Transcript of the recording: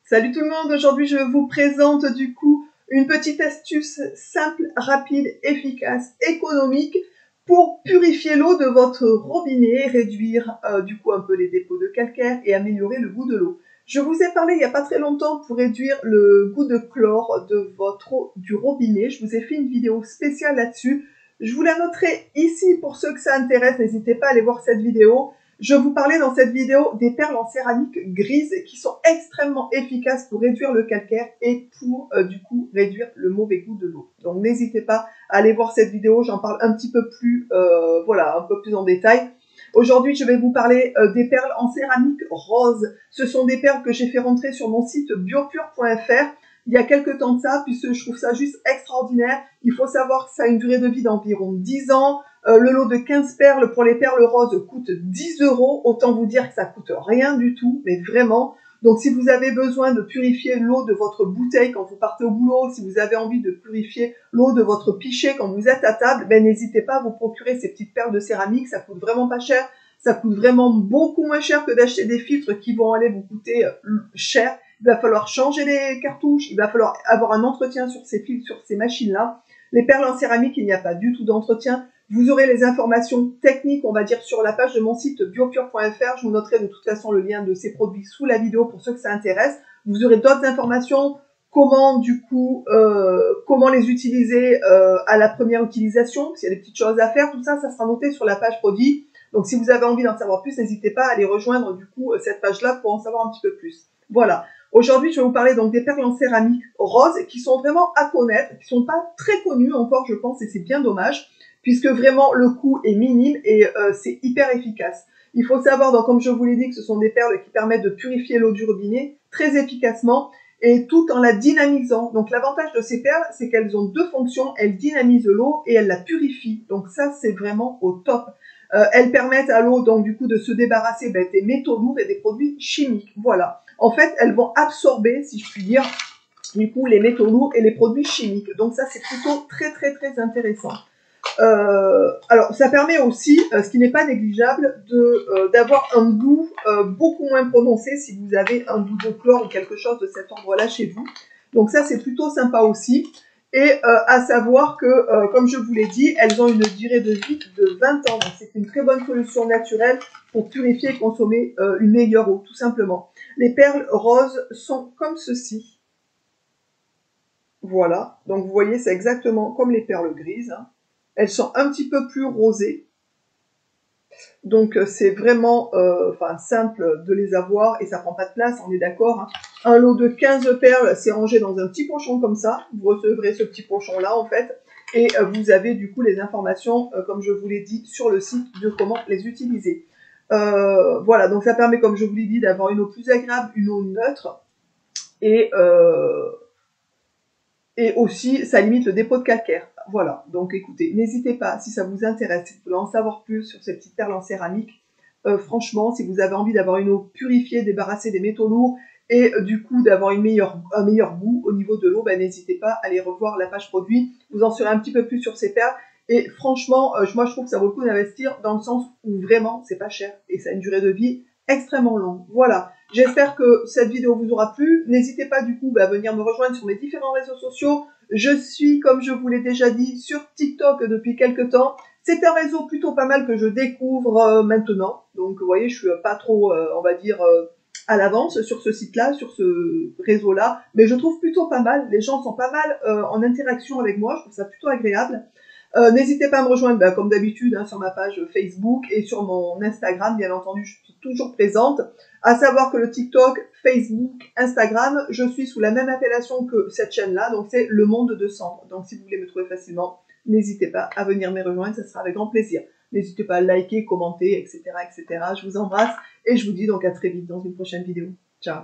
Salut tout le monde, aujourd'hui je vous présente du coup une petite astuce simple, rapide, efficace, économique pour purifier l'eau de votre robinet, réduire du coup un peu les dépôts de calcaire et améliorer le goût de l'eau. Je vous ai parlé il n'y a pas très longtemps pour réduire le goût de chlore de votre eau du robinet. Je vous ai fait une vidéo spéciale là-dessus. Je vous la noterai ici pour ceux que ça intéresse, n'hésitez pas à aller voir cette vidéo. Je vous parlais dans cette vidéo des perles en céramique grise qui sont extrêmement efficaces pour réduire le calcaire et pour du coup réduire le mauvais goût de l'eau. Donc n'hésitez pas à aller voir cette vidéo, j'en parle un petit peu plus, un peu plus en détail. Aujourd'hui, je vais vous parler des perles en céramique rose. Ce sont des perles que j'ai fait rentrer sur mon site biopure.fr il y a quelques temps de ça, puisque je trouve ça juste extraordinaire. Il faut savoir que ça a une durée de vie d'environ 10 ans. Le lot de 15 perles pour les perles roses coûte 10 €. Autant vous dire que ça coûte rien du tout, mais vraiment. Donc si vous avez besoin de purifier l'eau de votre bouteille quand vous partez au boulot, si vous avez envie de purifier l'eau de votre pichet quand vous êtes à table, ben n'hésitez pas à vous procurer ces petites perles de céramique, ça coûte vraiment pas cher. Ça coûte vraiment beaucoup moins cher que d'acheter des filtres qui vont aller vous coûter cher. Il va falloir changer les cartouches, il va falloir avoir un entretien sur ces filtres, sur ces machines-là. Les perles en céramique, il n'y a pas du tout d'entretien. Vous aurez les informations techniques, on va dire, sur la page de mon site biopure.fr. Je vous noterai de toute façon le lien de ces produits sous la vidéo pour ceux que ça intéresse. Vous aurez d'autres informations, comment les utiliser à la première utilisation, s'il y a des petites choses à faire, tout ça, ça sera noté sur la page produit. Donc si vous avez envie d'en savoir plus, n'hésitez pas à aller rejoindre du coup cette page-là pour en savoir un petit peu plus. Voilà. Aujourd'hui, je vais vous parler donc des perles en céramique rose qui sont vraiment à connaître, qui sont pas très connues encore, je pense, et c'est bien dommage, puisque vraiment le coût est minime et c'est hyper efficace. Il faut savoir, donc, comme je vous l'ai dit, que ce sont des perles qui permettent de purifier l'eau du robinet très efficacement et tout en la dynamisant. Donc l'avantage de ces perles, c'est qu'elles ont deux fonctions, elles dynamisent l'eau et elles la purifient. Donc ça, c'est vraiment au top. Elles permettent à l'eau donc du coup de se débarrasser des métaux lourds et des produits chimiques. Voilà. En fait, elles vont absorber, si je puis dire, du coup les métaux lourds et les produits chimiques. Donc ça, c'est plutôt très très très intéressant. Alors, ça permet aussi, ce qui n'est pas négligeable, d'avoir un goût beaucoup moins prononcé si vous avez un goût de chlore ou quelque chose de cet ordre-là chez vous. Donc ça, c'est plutôt sympa aussi. Et à savoir que, comme je vous l'ai dit, elles ont une durée de vie de 20 ans. Donc c'est une très bonne solution naturelle pour purifier et consommer une meilleure eau, tout simplement. Les perles roses sont comme ceci. Voilà. Donc vous voyez, c'est exactement comme les perles grises. Hein. Elles sont un petit peu plus rosées. Donc c'est vraiment simple de les avoir et ça prend pas de place, on est d'accord. Hein. Un lot de 15 perles, c'est rangé dans un petit pochon comme ça. Vous recevrez ce petit pochon-là en fait. Et vous avez du coup les informations, comme je vous l'ai dit, sur le site de comment les utiliser. Voilà, donc ça permet, comme je vous l'ai dit, d'avoir une eau plus agréable, une eau neutre. Et aussi, ça limite le dépôt de calcaire. Voilà, donc écoutez, n'hésitez pas, si ça vous intéresse, si vous voulez en savoir plus sur ces petites perles en céramique, franchement, si vous avez envie d'avoir une eau purifiée, débarrassée des métaux lourds, et du coup d'avoir un meilleur goût au niveau de l'eau, n'hésitez pas à aller revoir la page produit, vous en saurez un petit peu plus sur ces perles, et franchement, moi je trouve que ça vaut le coup d'investir dans le sens où vraiment c'est pas cher, et ça a une durée de vie extrêmement longue. Voilà. J'espère que cette vidéo vous aura plu. N'hésitez pas du coup à venir me rejoindre sur mes différents réseaux sociaux. Je suis, comme je vous l'ai déjà dit, sur TikTok depuis quelques temps. C'est un réseau plutôt pas mal que je découvre maintenant. Donc vous voyez, je suis pas trop, on va dire, à l'avance sur ce site-là, sur ce réseau-là. Mais je trouve plutôt pas mal. Les gens sont pas mal en interaction avec moi. Je trouve ça plutôt agréable. N'hésitez pas à me rejoindre comme d'habitude sur ma page Facebook et sur mon Instagram, bien entendu, je suis toujours présente. À savoir que le TikTok, Facebook, Instagram, je suis sous la même appellation que cette chaîne-là, donc c'est Le Monde de Cendre. Donc si vous voulez me trouver facilement, n'hésitez pas à venir me rejoindre, ça sera avec grand plaisir. N'hésitez pas à liker, commenter, etc., etc. Je vous embrasse et je vous dis donc à très vite dans une prochaine vidéo. Ciao.